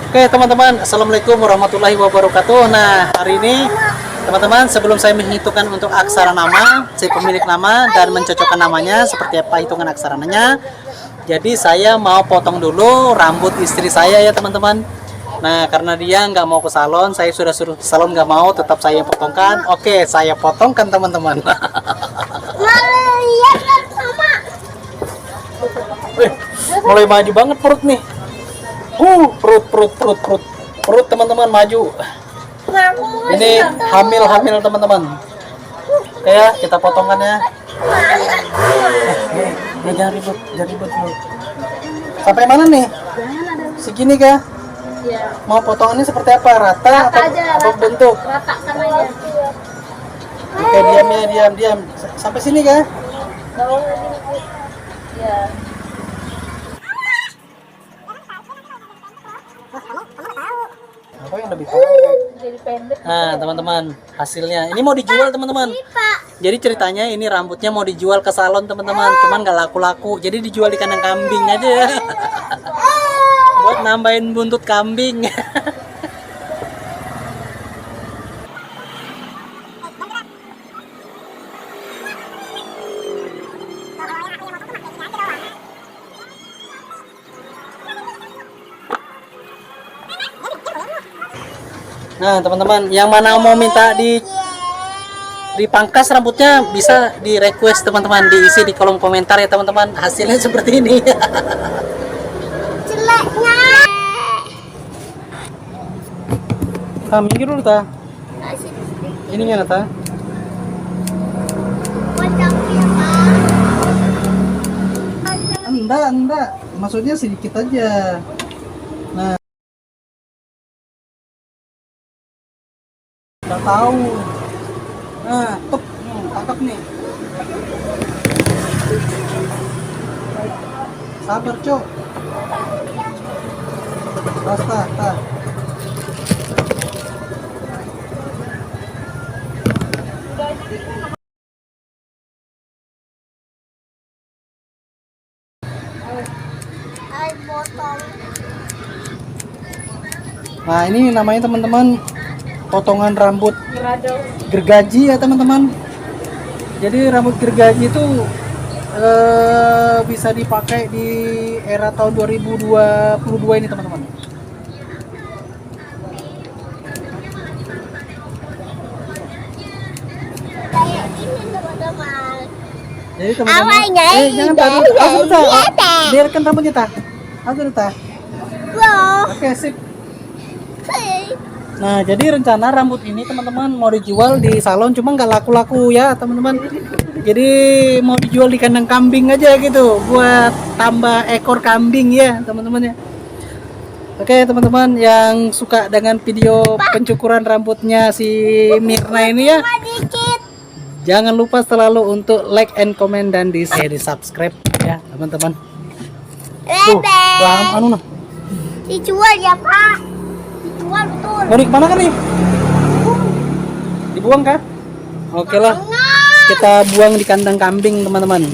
Oke teman-teman, assalamualaikum warahmatullahi wabarakatuh. Nah, hari ini teman-teman, sebelum saya menghitungkan untuk aksara nama, si pemilik nama dan mencocokkan namanya seperti apa hitungan aksarananya, jadi saya mau potong dulu rambut istri saya ya teman-teman. Nah, karena dia nggak mau ke salon, saya sudah suruh ke salon nggak mau, tetap saya potongkan. Oke, saya potongkan teman-teman. Mulai maju banget perut nih. Perut teman-teman maju. Ini hamil teman-teman. Oke ya, kita potongkan ya. Jangan ribut dulu. Sampai mana nih? Segini kah? Iya. Mau potongannya seperti apa? Rata atau bentuk? Ratakan aja. Oke, diam. Sampai sini kah? Iya. Apa yang lebih pendek? Jadi pendek. Nah, teman-teman, hasilnya ini mau dijual teman-teman. Jadi ceritanya ini rambutnya mau dijual ke salon teman-teman, cuman nggak laku-laku. Jadi dijual di kandang kambing aja ya. Buat nambahin buntut kambing. Nah, teman-teman, yang mana mau minta dipangkas rambutnya bisa di request teman-teman, diisi di kolom komentar ya teman-teman. Hasilnya seperti ini. Minggir dulu ta. Ininya ta. Enggak. Maksudnya sedikit aja. Nah, nggak tahu. Nah, tangkap nih. Sabar, Cok. Basta. Nah, ini namanya teman-teman potongan rambut gergaji ya teman-teman. Jadi rambut gergaji itu bisa dipakai di era tahun 2022 ini teman-teman. Jadi teman-teman, jangan taruh, biarkan rambutnya ta. Oke, sip. Nah, jadi rencana rambut ini teman-teman mau dijual di salon, cuma nggak laku-laku ya teman-teman. Jadi mau dijual di kandang kambing aja gitu, buat tambah ekor kambing ya teman-teman ya. Oke teman-teman, yang suka dengan video pencukuran rambutnya si Mirna ini ya, jangan lupa selalu untuk like and comment dan di subscribe ya teman-teman. Anu nah. Dijual ya Pak. Dijual betul. Mau kemana kan nih? Dibuang kah? Oke lah. Kita buang di kandang kambing teman-teman.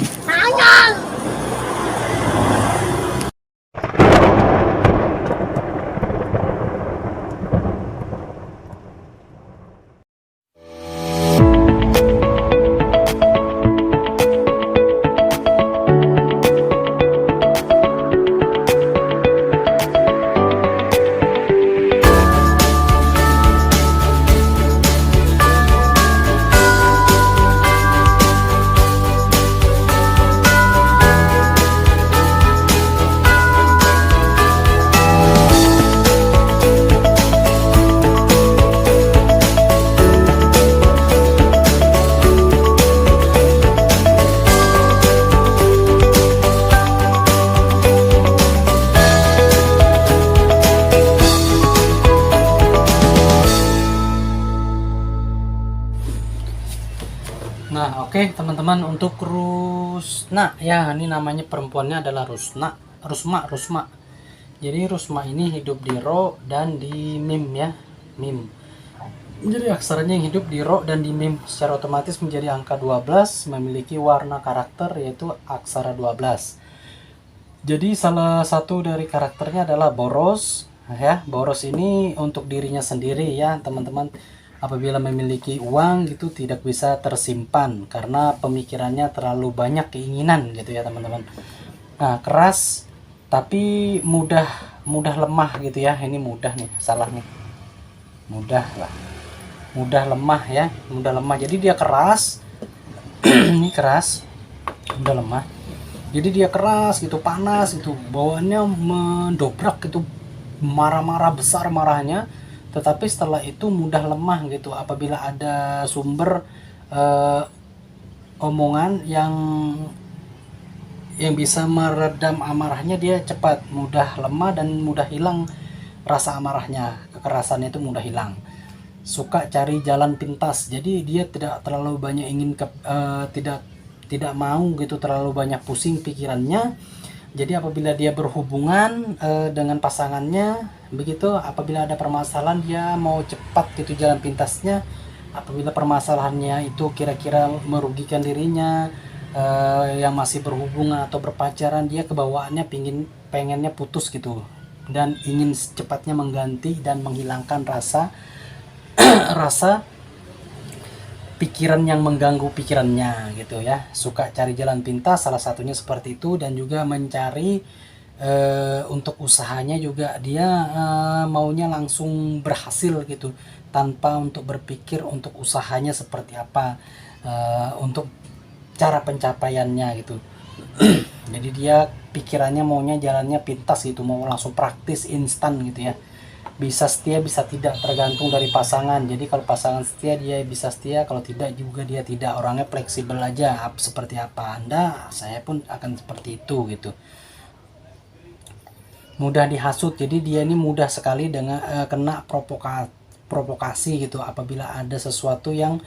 Nah, oke teman-teman, untuk Rusna ya, ini namanya perempuannya adalah Rusma. Jadi Rusma ini hidup di Ro dan di Mim ya, Mim. Jadi aksaranya yang hidup di Ro dan di Mim secara otomatis menjadi angka 12, memiliki warna karakter yaitu aksara 12. Jadi salah satu dari karakternya adalah boros, Ya, boros ini untuk dirinya sendiri ya teman-teman. Apabila memiliki uang gitu tidak bisa tersimpan karena pemikirannya terlalu banyak keinginan gitu ya teman-teman. Nah, keras tapi mudah mudah lemah gitu ya. Ini mudah nih, salah nih. Mudah lah. Mudah lemah ya, mudah lemah. Jadi dia keras. Ini keras, mudah lemah. Jadi dia keras gitu, panas gitu, bawaannya mendobrak gitu, marah-marah besar marahnya, tetapi setelah itu mudah lemah gitu apabila ada sumber omongan yang bisa meredam amarahnya. Dia cepat mudah lemah dan mudah hilang rasa amarahnya, kekerasannya itu mudah hilang. Suka cari jalan pintas, jadi dia tidak terlalu banyak tidak mau gitu terlalu banyak pusing pikirannya. Jadi apabila dia berhubungan dengan pasangannya begitu, apabila ada permasalahan dia mau cepat gitu jalan pintasnya. Apabila permasalahannya itu kira-kira merugikan dirinya, yang masih berhubungan atau berpacaran, dia kebawaannya pengennya putus gitu dan ingin secepatnya mengganti dan menghilangkan rasa rasa pikiran yang mengganggu pikirannya gitu ya. Suka cari jalan pintas, salah satunya seperti itu. Dan juga mencari untuk usahanya juga dia maunya langsung berhasil gitu, tanpa untuk berpikir untuk usahanya seperti apa, untuk cara pencapaiannya gitu. Jadi dia pikirannya maunya jalannya pintas gitu, mau langsung praktis instan gitu ya. Bisa setia bisa tidak, tergantung dari pasangan. Jadi kalau pasangan setia dia bisa setia, kalau tidak juga dia tidak. Orangnya fleksibel aja, seperti apa Anda saya pun akan seperti itu gitu. Mudah dihasut, jadi dia ini mudah sekali dengan kena provokasi gitu. Apabila ada sesuatu yang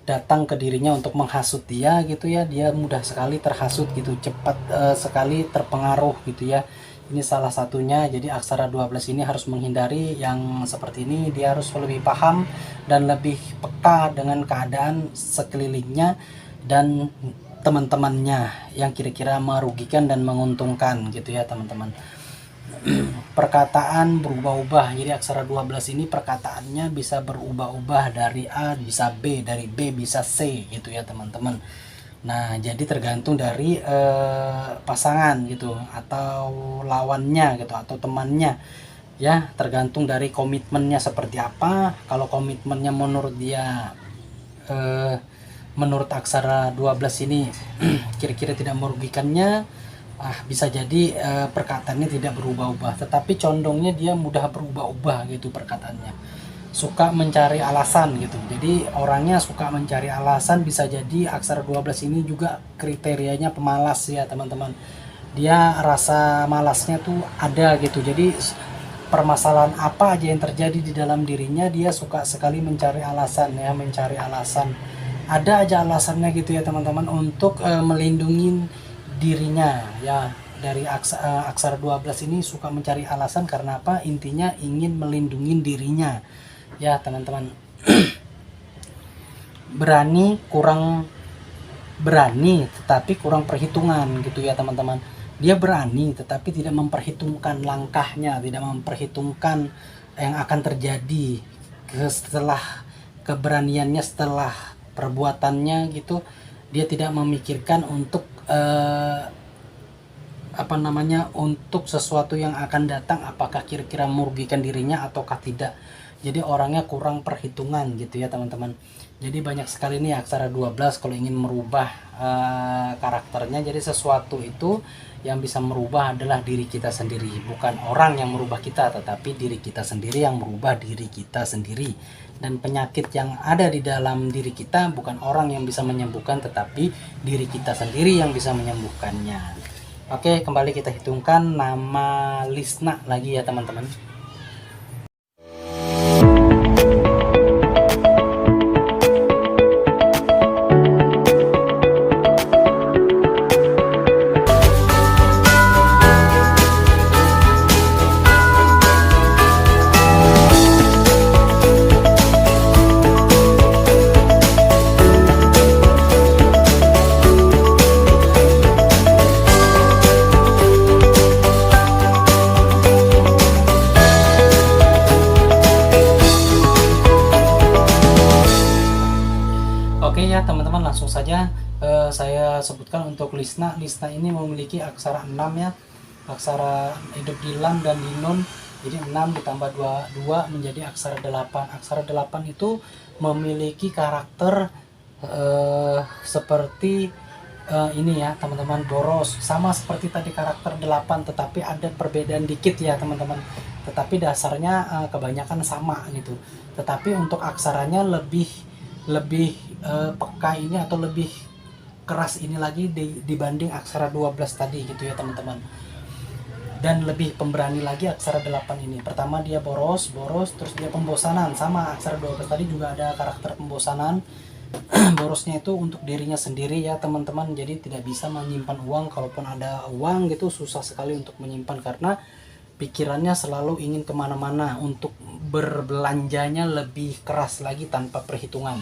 datang ke dirinya untuk menghasut dia gitu ya, dia mudah sekali terhasut gitu, cepat sekali terpengaruh gitu ya. Ini salah satunya. Jadi aksara 12 ini harus menghindari yang seperti ini. Dia harus lebih paham dan lebih peka dengan keadaan sekelilingnya dan teman-temannya yang kira-kira merugikan dan menguntungkan gitu ya teman-teman. Perkataan berubah-ubah. Jadi aksara 12 ini perkataannya bisa berubah-ubah, dari A bisa B, dari B bisa C gitu ya teman-teman. Nah, jadi tergantung dari pasangan gitu atau lawannya gitu atau temannya ya, tergantung dari komitmennya seperti apa. Kalau komitmennya menurut dia menurut aksara 12 ini kira-kira tidak merugikannya, bisa jadi perkataannya tidak berubah-ubah, tetapi condongnya dia mudah berubah-ubah gitu perkataannya. Suka mencari alasan gitu. Jadi orangnya suka mencari alasan. Bisa jadi aksara 12 ini juga kriterianya pemalas ya teman-teman. Dia rasa malasnya tuh ada gitu. Jadi permasalahan apa aja yang terjadi di dalam dirinya, dia suka sekali mencari alasan ya, mencari alasan. Ada aja alasannya gitu ya teman-teman, untuk melindungi dirinya ya. Dari aksara 12 ini suka mencari alasan karena apa? Intinya ingin melindungi dirinya ya teman-teman. Berani tetapi kurang perhitungan gitu ya teman-teman. Dia berani tetapi tidak memperhitungkan langkahnya, tidak memperhitungkan yang akan terjadi setelah keberaniannya, setelah perbuatannya gitu. Dia tidak memikirkan untuk untuk sesuatu yang akan datang, apakah kira-kira merugikan dirinya ataukah tidak. Jadi orangnya kurang perhitungan gitu ya teman-teman. Jadi banyak sekali nih aksara 12 kalau ingin merubah karakternya. Jadi sesuatu itu yang bisa merubah adalah diri kita sendiri, bukan orang yang merubah kita, tetapi diri kita sendiri yang merubah diri kita sendiri. Dan penyakit yang ada di dalam diri kita bukan orang yang bisa menyembuhkan, tetapi diri kita sendiri yang bisa menyembuhkannya. Oke, kembali kita hitungkan nama Lisna lagi ya teman-teman. langsung saja saya sebutkan untuk Lisna. Lisna ini memiliki aksara 6 ya, aksara hidup di lam dan di nun. Jadi 6 ditambah 2 menjadi aksara 8. Aksara 8 itu memiliki karakter seperti ini ya teman-teman, boros, sama seperti tadi karakter 8, tetapi ada perbedaan dikit ya teman-teman, tetapi dasarnya kebanyakan sama gitu. Tetapi untuk aksaranya lebih peka ini atau lebih keras ini lagi dibanding aksara 12 tadi gitu ya teman-teman, dan lebih pemberani lagi aksara 8 ini. Pertama dia boros, terus dia pembosanan, sama aksara 12 tadi juga ada karakter pembosanan. Borosnya itu untuk dirinya sendiri ya teman-teman, jadi tidak bisa menyimpan uang. Kalaupun ada uang gitu susah sekali untuk menyimpan, karena pikirannya selalu ingin kemana-mana, untuk berbelanjanya lebih keras lagi tanpa perhitungan.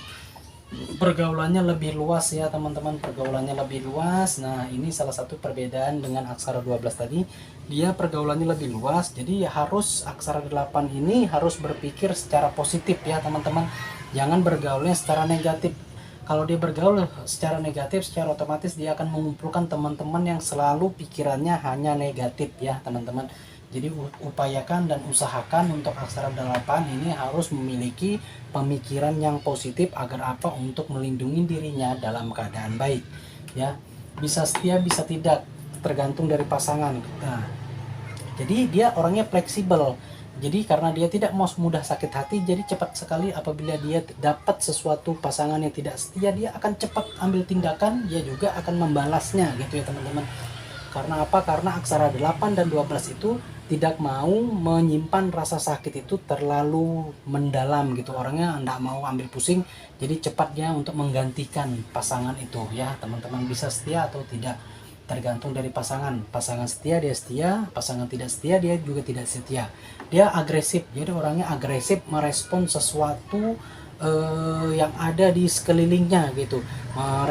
Pergaulannya lebih luas ya teman-teman, pergaulannya lebih luas. Nah ini salah satu perbedaan dengan aksara 12 tadi, dia pergaulannya lebih luas. Jadi harus aksara 8 ini harus berpikir secara positif ya teman-teman, jangan bergaulnya secara negatif. Kalau dia bergaul secara negatif, secara otomatis dia akan mengumpulkan teman-teman yang selalu pikirannya hanya negatif ya teman-teman. Jadi upayakan dan usahakan untuk aksara 8 ini harus memiliki pemikiran yang positif, agar apa? Untuk melindungi dirinya dalam keadaan baik ya. Bisa setia bisa tidak, tergantung dari pasangan. Nah, jadi dia orangnya fleksibel. Jadi karena dia tidak mau mudah sakit hati, jadi cepat sekali apabila dia dapat sesuatu pasangan yang tidak setia, dia akan cepat ambil tindakan, dia juga akan membalasnya gitu ya teman-teman. Karena apa? Karena aksara 8 dan 12 itu tidak mau menyimpan rasa sakit itu terlalu mendalam gitu. Orangnya enggak mau ambil pusing, jadi cepat dia untuk menggantikan pasangan itu ya teman-teman. Bisa setia atau tidak, tergantung dari pasangan. Pasangan setia dia setia, pasangan tidak setia dia juga tidak setia. Dia agresif, jadi orangnya agresif merespon sesuatu yang ada di sekelilingnya gitu.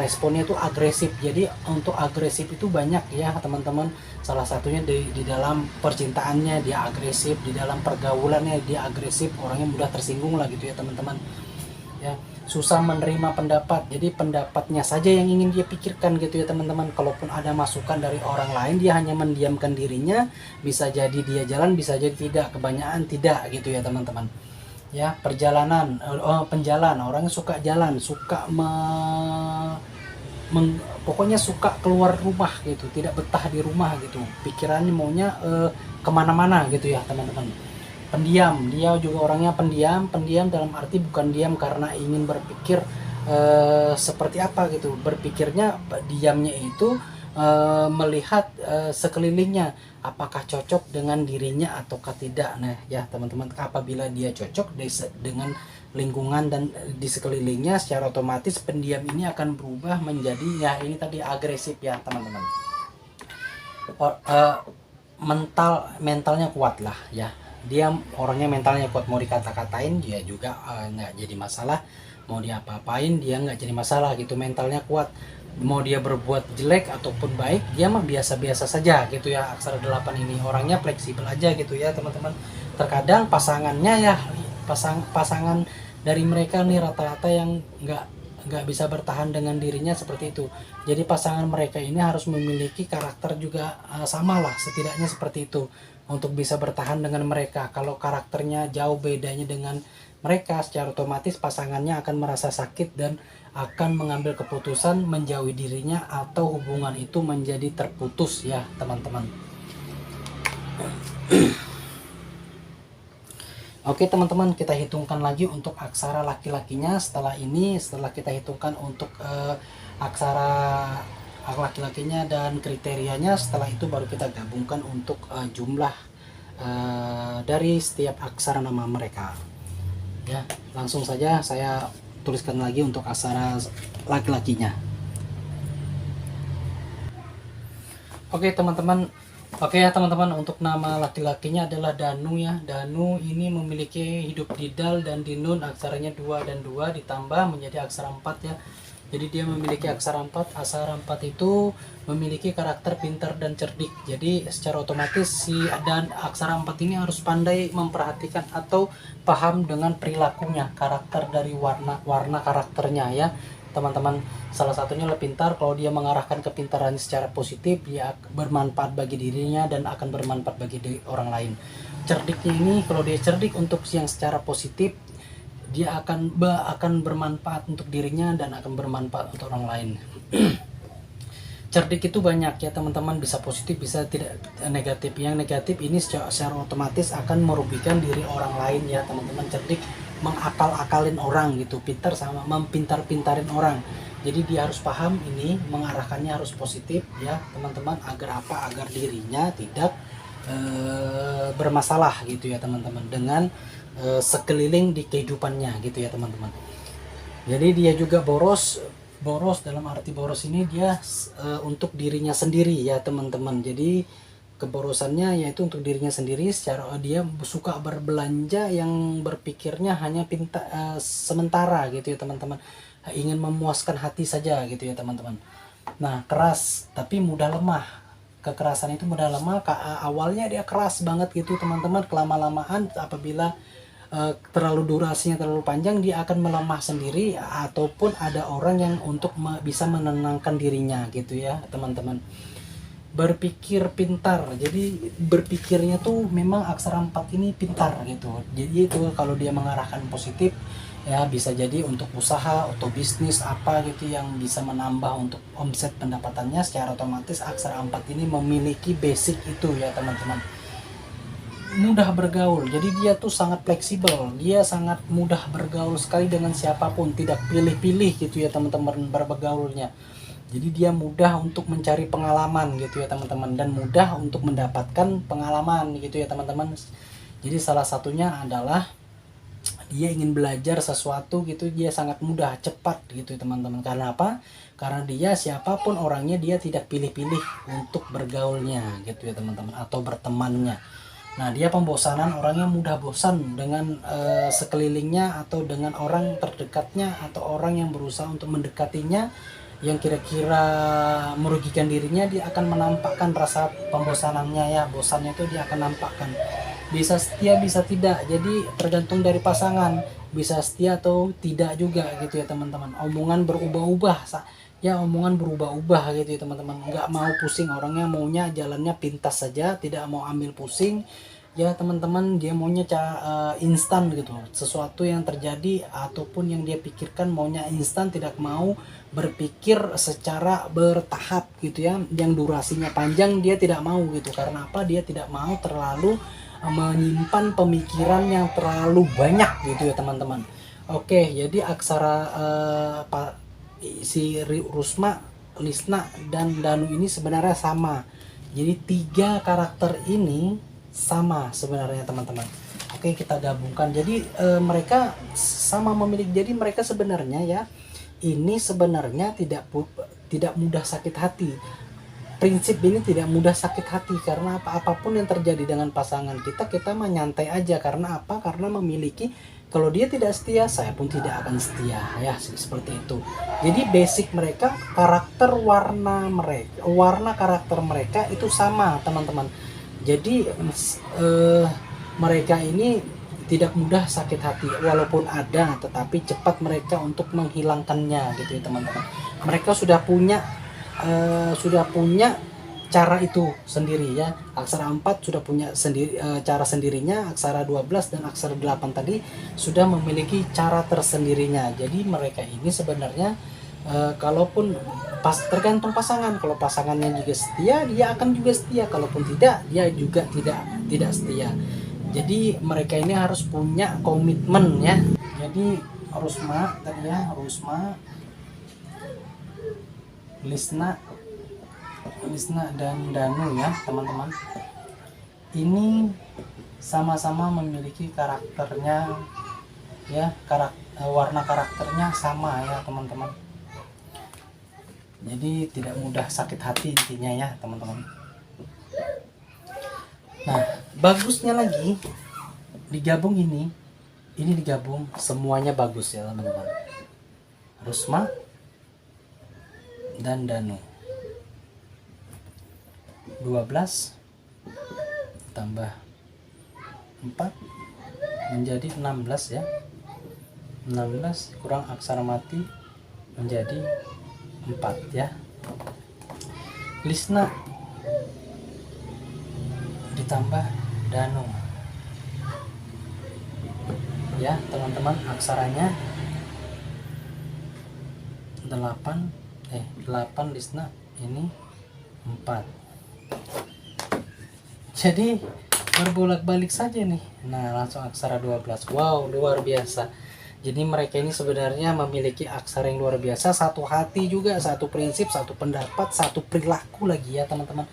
Responnya itu agresif. Jadi untuk agresif itu banyak ya teman-teman. Salah satunya di dalam percintaannya dia agresif, di dalam pergaulannya dia agresif, orangnya mudah tersinggung lah gitu ya teman-teman ya. Susah menerima pendapat, jadi pendapatnya saja yang ingin dia pikirkan gitu ya teman-teman. Kalaupun ada masukan dari orang lain, dia hanya mendiamkan dirinya. Bisa jadi dia jalan, bisa jadi tidak, kebanyakan tidak gitu ya teman-teman ya. Perjalanan penjalan, orangnya suka jalan, suka pokoknya suka keluar rumah gitu, tidak betah di rumah gitu, pikirannya maunya kemana-mana gitu ya teman-teman. Pendiam, dia juga orangnya pendiam dalam arti bukan diam karena ingin berpikir seperti apa gitu, berpikirnya diamnya itu melihat sekelilingnya apakah cocok dengan dirinya ataukah tidak. Nah ya teman-teman, apabila dia cocok dengan lingkungan dan di sekelilingnya, secara otomatis pendiam ini akan berubah menjadi ya ini tadi agresif ya teman-teman. Mentalnya kuat lah ya, dia orangnya mentalnya kuat, mau dikata-katain dia juga nggak jadi masalah, mau dia apa-apain dia nggak jadi masalah gitu, mentalnya kuat. Mau dia berbuat jelek ataupun baik, dia mah biasa-biasa saja gitu ya. Aksara 8 ini orangnya fleksibel aja gitu ya teman-teman. Terkadang pasangannya ya, pasangan dari mereka nih rata-rata yang nggak bisa bertahan dengan dirinya seperti itu. Jadi pasangan mereka ini harus memiliki karakter juga sama lah, setidaknya seperti itu, untuk bisa bertahan dengan mereka. Kalau karakternya jauh bedanya dengan mereka, secara otomatis pasangannya akan merasa sakit dan akan mengambil keputusan menjauhi dirinya, atau hubungan itu menjadi terputus ya teman-teman. Oke teman-teman, kita hitungkan lagi untuk aksara laki-lakinya. Setelah kita hitungkan untuk aksara laki-lakinya dan kriterianya, setelah itu baru kita gabungkan untuk jumlah dari setiap aksara nama mereka ya. Langsung saja saya tuliskan lagi untuk aksara laki-lakinya. Oke teman-teman, untuk nama laki-lakinya adalah Danu ya. Danu ini memiliki hidup di dal dan di nun, aksaranya 2 dan 2 ditambah menjadi aksara 4 ya. Jadi dia memiliki aksara 4. Aksara 4 itu memiliki karakter pintar dan cerdik. Jadi secara otomatis dan aksara 4 ini harus pandai memperhatikan atau paham dengan perilakunya, karakter dari warna karakternya ya. teman-teman. Salah satunya adalah pintar. Kalau dia mengarahkan kepintaran secara positif, dia bermanfaat bagi dirinya dan akan bermanfaat bagi orang lain. Cerdiknya ini, kalau dia cerdik untuk yang secara positif, dia akan bermanfaat untuk dirinya dan akan bermanfaat untuk orang lain. Cerdik itu banyak ya teman-teman, bisa positif bisa tidak negatif. Yang negatif ini secara otomatis akan merugikan diri orang lain ya teman-teman. Cerdik mengakal-akalin orang gitu, pintar sama mempintar-pintarin orang. Jadi dia harus paham ini, mengarahkannya harus positif ya teman-teman, agar apa, agar dirinya tidak bermasalah gitu ya teman-teman, dengan sekeliling di kehidupannya gitu ya teman-teman. Jadi dia juga boros dalam arti boros ini dia untuk dirinya sendiri ya teman-teman. Jadi keborosannya yaitu untuk dirinya sendiri, secara dia suka berbelanja yang berpikirnya hanya sementara gitu ya teman-teman, ingin memuaskan hati saja gitu ya teman-teman. Nah, keras tapi mudah lemah. Kekerasan itu mudah lemah. Awalnya dia keras banget gitu teman-teman, kelama-lamaan apabila terlalu durasinya terlalu panjang, dia akan melemah sendiri, ataupun ada orang yang untuk bisa menenangkan dirinya gitu ya teman-teman. Berpikir pintar, jadi berpikirnya tuh memang aksara 4 ini pintar gitu. Jadi itu kalau dia mengarahkan positif ya, bisa jadi untuk usaha atau bisnis apa gitu yang bisa menambah untuk omset pendapatannya, secara otomatis aksara 4 ini memiliki basic itu ya teman-teman. Mudah bergaul, jadi dia tuh sangat fleksibel, dia sangat mudah bergaul sekali dengan siapapun, tidak pilih-pilih gitu ya teman-teman bergaulnya. Jadi dia mudah untuk mencari pengalaman gitu ya teman-teman, dan mudah untuk mendapatkan pengalaman gitu ya teman-teman. Jadi salah satunya adalah dia ingin belajar sesuatu gitu, dia sangat mudah, cepat gitu ya teman-teman. Karena apa? Karena dia siapapun orangnya, dia tidak pilih-pilih untuk bergaulnya gitu ya teman-teman, atau bertemannya. Nah, dia pembosanan, orangnya mudah bosan dengan sekelilingnya atau dengan orang terdekatnya atau orang yang berusaha untuk mendekatinya yang kira-kira merugikan dirinya. Dia akan menampakkan rasa pembosanannya ya, bosannya itu dia akan nampakkan. Bisa setia bisa tidak, jadi tergantung dari pasangan, bisa setia atau tidak juga gitu ya teman-teman. Omongan berubah-ubah ya, omongan berubah-ubah gitu ya teman-teman, nggak mau pusing orangnya, maunya jalannya pintas saja, tidak mau ambil pusing ya teman-teman. Dia maunya instan gitu, sesuatu yang terjadi ataupun yang dia pikirkan maunya instan, tidak mau berpikir secara bertahap gitu ya, yang durasinya panjang dia tidak mau gitu. Karena apa? Dia tidak mau terlalu menyimpan pemikiran yang terlalu banyak gitu ya teman-teman. Oke, jadi aksara si Rusma, Lisna, dan Danu ini sebenarnya sama. Jadi 3 karakter ini sama sebenarnya teman-teman. Oke, kita gabungkan. Jadi mereka sama memiliki. Jadi mereka sebenarnya ya, ini sebenarnya tidak mudah sakit hati. Prinsip ini tidak mudah sakit hati, karena apapun yang terjadi dengan pasangan kita mah nyantai aja. Karena apa? Karena memiliki, kalau dia tidak setia, saya pun tidak akan setia ya, seperti itu. Jadi basic mereka, warna karakter mereka itu sama teman-teman. Jadi mereka ini tidak mudah sakit hati, walaupun ada, tetapi cepat mereka untuk menghilangkannya gitu ya teman-teman. Mereka sudah punya cara itu sendiri ya. Aksara 4 sudah punya cara sendirinya, aksara 12 dan aksara 8 tadi sudah memiliki cara tersendirinya. Jadi mereka ini sebenarnya kalaupun tergantung pasangan. Kalau pasangannya juga setia, dia akan juga setia, kalaupun tidak, dia juga tidak setia. Jadi mereka ini harus punya komitmen ya. Jadi Rusma tadi ya, Rusma, Lisna dan Danu ya teman-teman, ini sama-sama memiliki karakternya ya, warna karakternya sama ya teman-teman. Jadi tidak mudah sakit hati intinya ya teman-teman. Nah, bagusnya lagi digabung ini digabung semuanya bagus ya teman-teman. Rusma dan Danu, 12 tambah 4 menjadi 16 ya. 16 kurang aksara mati menjadi 4 ya. Lisna ditambah Danu ya teman-teman, aksaranya 8 Lisna ini 4. Jadi berbolak-balik saja nih. Nah, langsung aksara 12. Wow, luar biasa. Jadi mereka ini sebenarnya memiliki aksara yang luar biasa, satu hati juga, satu prinsip, satu pendapat, satu perilaku lagi ya teman-teman.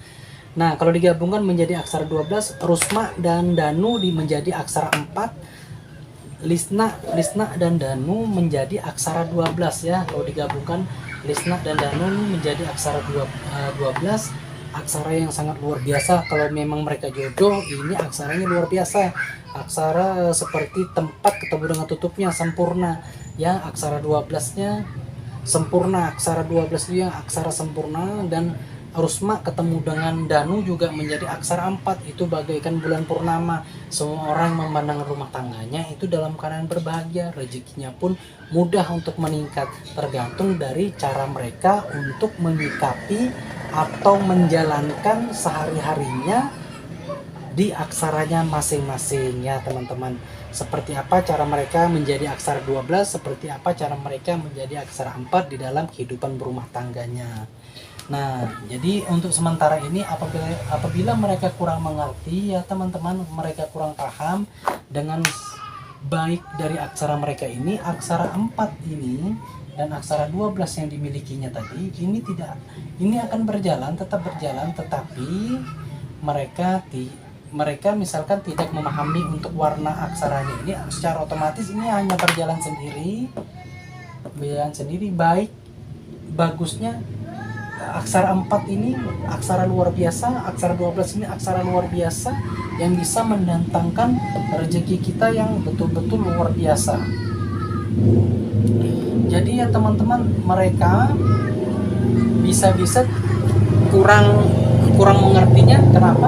Nah, kalau digabungkan menjadi aksara 12, Rusma dan Danu menjadi aksara 4. Lisna dan Danu menjadi aksara 12 ya. Kalau digabungkan Lisna dan Danu menjadi aksara 12, aksara yang sangat luar biasa. Kalau memang mereka jodoh, ini aksaranya luar biasa. Aksara seperti tempat ketemu dengan tutupnya sempurna ya. Aksara 12-nya sempurna, aksara 12 itu yang aksara sempurna, dan Rusma ketemu dengan Danu juga menjadi aksara 4. Itu bagaikan bulan purnama. Semua orang memandang rumah tangganya itu dalam keadaan berbahagia, rezekinya pun mudah untuk meningkat, tergantung dari cara mereka untuk menyikapi atau menjalankan sehari-harinya di aksaranya masing-masing ya teman-teman. Seperti apa cara mereka menjadi aksara 12, seperti apa cara mereka menjadi aksara 4 di dalam kehidupan berumah tangganya. Nah, jadi untuk sementara ini apabila mereka kurang mengerti ya teman-teman, mereka kurang paham dengan baik dari aksara mereka ini, aksara 4 ini dan aksara 12 yang dimilikinya tadi, ini akan tetap berjalan, tetapi mereka misalkan tidak memahami untuk warna aksaranya ini, secara otomatis ini hanya berjalan sendiri. Baik bagusnya aksara 4 ini aksara luar biasa, aksara 12 ini aksara luar biasa yang bisa mendatangkan rezeki kita yang betul-betul luar biasa. Jadi ya teman-teman, mereka bisa-bisa kurang mengertinya. Kenapa?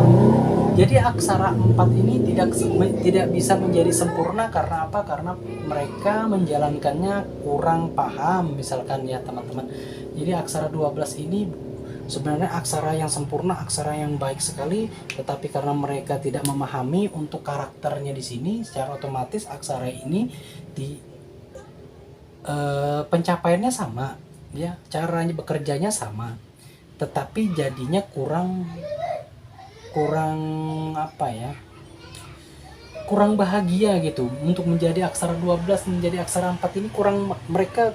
Jadi aksara 4 ini tidak bisa menjadi sempurna karena apa? Karena mereka menjalankannya kurang paham misalkan ya teman-teman. Jadi aksara 12 ini sebenarnya aksara yang sempurna, aksara yang baik sekali, tetapi karena mereka tidak memahami untuk karakternya di sini, secara otomatis aksara ini pencapaiannya sama ya, caranya bekerjanya sama, tetapi jadinya kurang bahagia gitu. Untuk menjadi aksara 12 menjadi aksara 4 ini mereka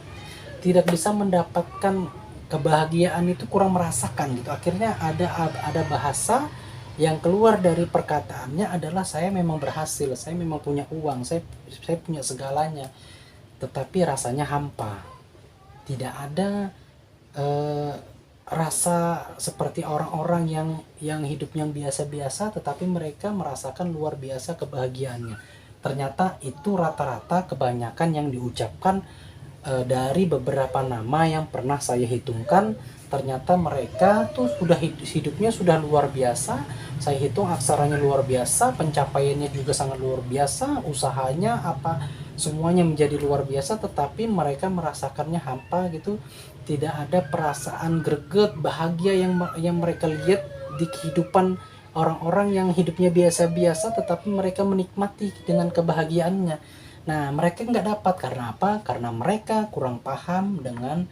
tidak bisa mendapatkan kebahagiaan, itu kurang merasakan gitu. Akhirnya ada bahasa yang keluar dari perkataannya adalah saya memang berhasil, saya memang punya uang, saya punya segalanya, tetapi rasanya hampa. Tidak ada rasa seperti orang-orang yang hidupnya biasa-biasa, tetapi mereka merasakan luar biasa kebahagiaannya. Ternyata itu rata-rata kebanyakan yang diucapkan dari beberapa nama yang pernah saya hitungkan. Ternyata mereka tuh sudah hidupnya sudah luar biasa. Saya hitung aksaranya luar biasa, pencapaiannya juga sangat luar biasa, usahanya semuanya menjadi luar biasa, tetapi mereka merasakannya hampa gitu. Tidak ada perasaan greget, bahagia yang mereka lihat di kehidupan orang-orang yang hidupnya biasa-biasa, tetapi mereka menikmati dengan kebahagiaannya. Nah, mereka nggak dapat karena apa? Karena mereka kurang paham dengan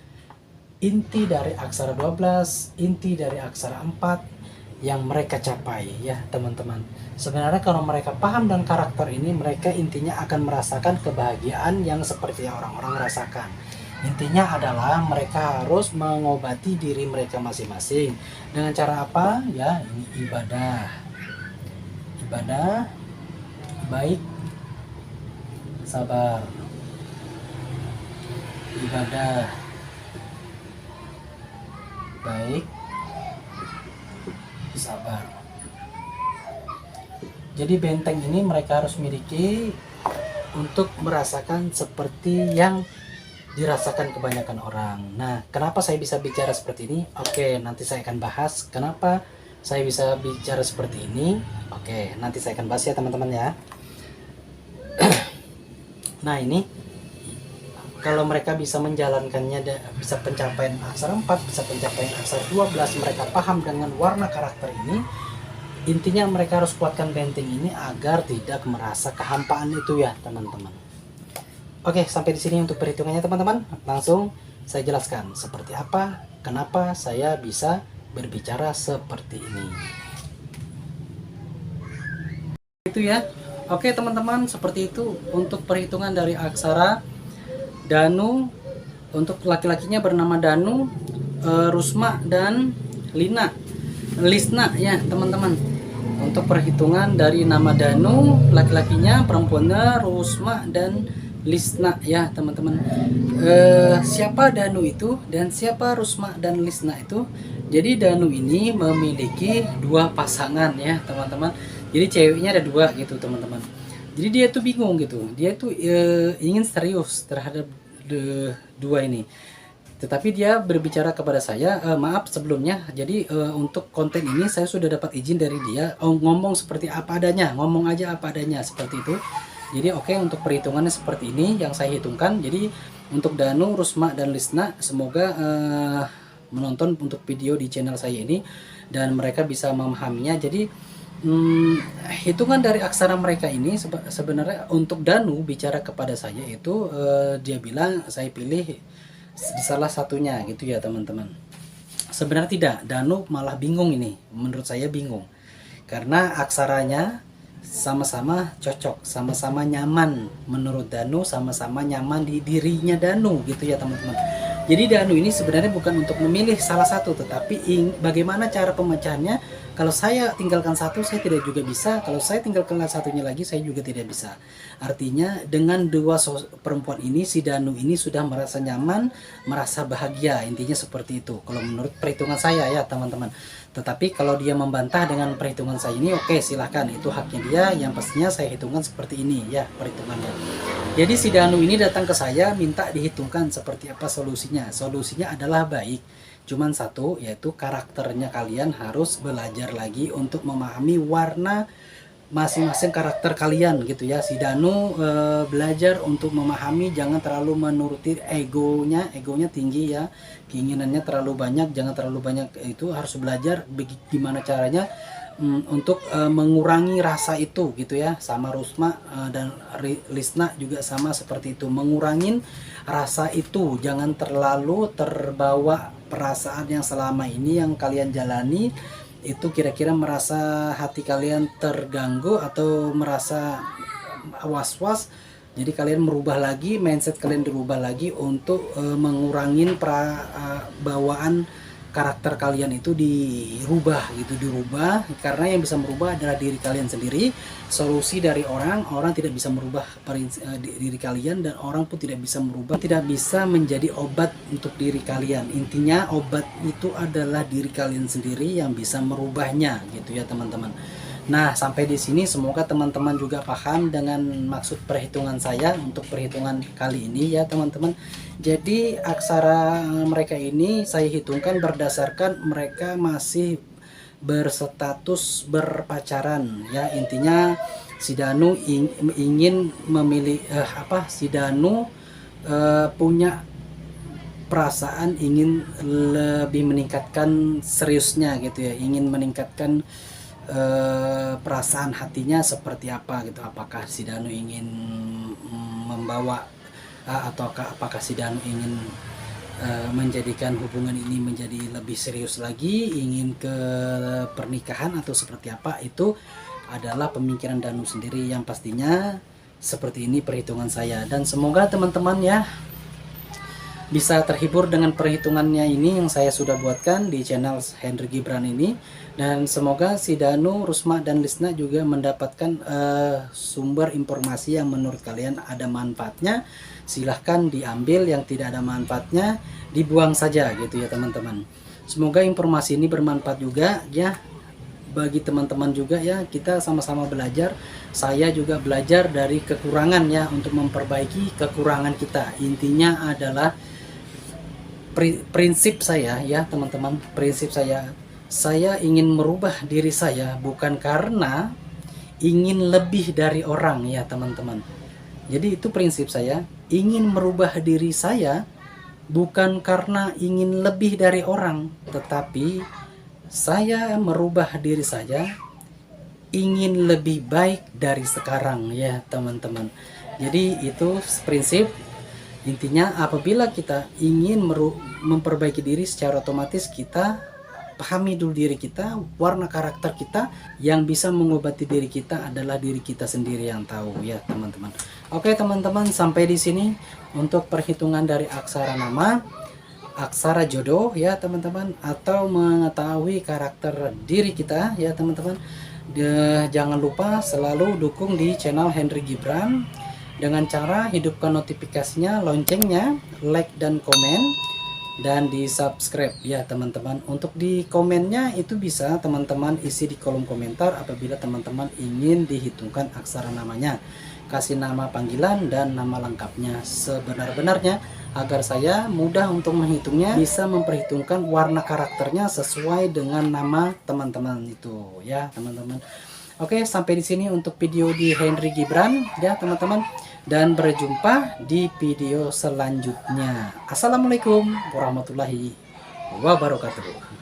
inti dari aksara 12, inti dari aksara 4 yang mereka capai ya teman-teman. Sebenarnya kalau mereka paham dan karakter ini, mereka intinya akan merasakan kebahagiaan yang seperti yang orang-orang rasakan. Intinya adalah mereka harus mengobati diri mereka masing-masing. Dengan cara apa? Ya, ini ibadah baik, sabar, ibadah baik, sabar. Jadi benteng ini mereka harus miliki untuk merasakan seperti yang dirasakan kebanyakan orang. Nah, kenapa saya bisa bicara seperti ini? Oke, nanti saya akan bahas kenapa saya bisa bicara seperti ini. Oke, nanti saya akan bahas ya teman-teman ya. Nah, ini kalau mereka bisa menjalankannya, bisa pencapaian aksara 4, bisa pencapaian aksara 12, mereka paham dengan warna karakter ini. Intinya mereka harus kuatkan benteng ini agar tidak merasa kehampaan itu ya teman-teman. Oke, sampai di sini untuk perhitungannya teman-teman. Langsung saya jelaskan seperti apa, kenapa saya bisa berbicara seperti ini. Itu ya. Oke teman-teman, seperti itu untuk perhitungan dari aksara Danu. Untuk laki-lakinya bernama Danu, Rusma dan Lisna ya teman-teman. Untuk perhitungan dari nama Danu, laki-lakinya, perempuannya Rusma dan Lisna ya teman-teman. Siapa Danu itu dan siapa Rusma dan Lisna itu? Jadi Danu ini memiliki 2 pasangan ya teman-teman. Jadi ceweknya ada 2 gitu teman-teman. Jadi dia tuh bingung gitu. Dia tuh ingin serius terhadap 2 ini. Tetapi dia berbicara kepada saya, maaf sebelumnya. Jadi untuk konten ini saya sudah dapat izin dari dia. Ngomong seperti apa adanya, ngomong aja apa adanya seperti itu. Jadi oke, untuk perhitungannya seperti ini yang saya hitungkan. Jadi untuk Danu, Rusma dan Lisna, semoga menonton untuk video di channel saya ini dan mereka bisa memahaminya. Jadi hitungan dari aksara mereka ini sebenarnya untuk Danu bicara kepada saya itu dia bilang saya pilih di salah satunya gitu ya teman-teman. Sebenarnya tidak, Danu malah bingung ini, menurut saya bingung karena aksaranya sama-sama cocok, sama-sama nyaman menurut Danu, sama-sama nyaman di dirinya Danu gitu ya teman-teman. Jadi Danu ini sebenarnya bukan untuk memilih salah satu, tetapi bagaimana cara pemecahannya. Kalau saya tinggalkan satu, saya tidak juga bisa. Kalau saya tinggalkan satunya lagi, saya juga tidak bisa. Artinya dengan 2 perempuan ini, si Danu ini sudah merasa nyaman, merasa bahagia. Intinya seperti itu. Kalau menurut perhitungan saya ya teman-teman. Tetapi kalau dia membantah dengan perhitungan saya ini, oke silahkan. Itu haknya dia. Yang pastinya saya hitungkan seperti ini ya perhitungannya. Jadi si Danu ini datang ke saya minta dihitungkan seperti apa solusinya. Solusinya adalah baik. Cuman satu, yaitu karakternya kalian harus belajar lagi untuk memahami warna masing-masing karakter kalian gitu ya. Si Danu belajar untuk memahami, jangan terlalu menuruti egonya tinggi ya, keinginannya terlalu banyak, jangan terlalu banyak. Itu harus belajar gimana caranya untuk mengurangi rasa itu gitu ya. Sama Rusma dan Lisna juga sama seperti itu, mengurangin rasa itu, jangan terlalu terbawa perasaan yang selama ini yang kalian jalani itu kira-kira merasa hati kalian terganggu atau merasa was-was. Jadi kalian merubah lagi, mindset kalian dirubah lagi untuk mengurangin bawaan karakter kalian itu dirubah gitu, dirubah karena yang bisa merubah adalah diri kalian sendiri. Solusi dari orang tidak bisa merubah diri kalian, dan orang pun tidak bisa merubah, tidak bisa menjadi obat untuk diri kalian. Intinya obat itu adalah diri kalian sendiri yang bisa merubahnya gitu ya teman-teman. Nah, sampai di sini semoga teman-teman juga paham dengan maksud perhitungan saya untuk perhitungan kali ini ya teman-teman. Jadi aksara mereka ini saya hitungkan berdasarkan mereka masih berstatus berpacaran ya. Intinya si Danu ingin memilih si Danu punya perasaan ingin lebih meningkatkan seriusnya gitu ya, ingin meningkatkan perasaan hatinya seperti apa gitu. Apakah si Danu ingin membawa atau apakah si Danu ingin menjadikan hubungan ini menjadi lebih serius lagi, ingin ke pernikahan atau seperti apa, itu adalah pemikiran Danu sendiri. Yang pastinya seperti ini perhitungan saya, dan semoga teman-teman ya bisa terhibur dengan perhitungannya ini yang saya sudah buatkan di channel Henry Gibran ini. Dan semoga si Danu, Rusma, dan Lisna juga mendapatkan sumber informasi yang menurut kalian ada manfaatnya. Silahkan diambil, yang tidak ada manfaatnya dibuang saja gitu ya teman-teman. Semoga informasi ini bermanfaat juga ya bagi teman-teman juga ya. Kita sama-sama belajar. Saya juga belajar dari kekurangan ya, untuk memperbaiki kekurangan kita. Intinya adalah prinsip saya ya teman-teman, prinsip saya ingin merubah diri saya bukan karena ingin lebih dari orang ya teman-teman. Jadi itu prinsip saya, ingin merubah diri saya bukan karena ingin lebih dari orang, tetapi saya merubah diri saya ingin lebih baik dari sekarang ya teman-teman. Jadi itu prinsip. Intinya apabila kita ingin memperbaiki diri, secara otomatis kita pahami dulu diri kita, warna karakter kita. Yang bisa mengobati diri kita adalah diri kita sendiri yang tahu ya teman-teman. Oke teman-teman, sampai di sini untuk perhitungan dari aksara nama, aksara jodoh ya teman-teman, atau mengetahui karakter diri kita ya teman-teman. Jangan lupa selalu dukung di channel Henry Gibran dengan cara hidupkan notifikasinya, loncengnya, like dan komen, dan di subscribe ya teman-teman. Untuk di komennya itu bisa teman-teman isi di kolom komentar apabila teman-teman ingin dihitungkan aksara namanya. Kasih nama panggilan dan nama lengkapnya sebenar-benarnya agar saya mudah untuk menghitungnya, bisa memperhitungkan warna karakternya sesuai dengan nama teman-teman itu ya teman-teman. Oke, sampai di sini untuk video di Henry Gibran ya teman-teman, dan berjumpa di video selanjutnya. Assalamualaikum warahmatullahi wabarakatuh.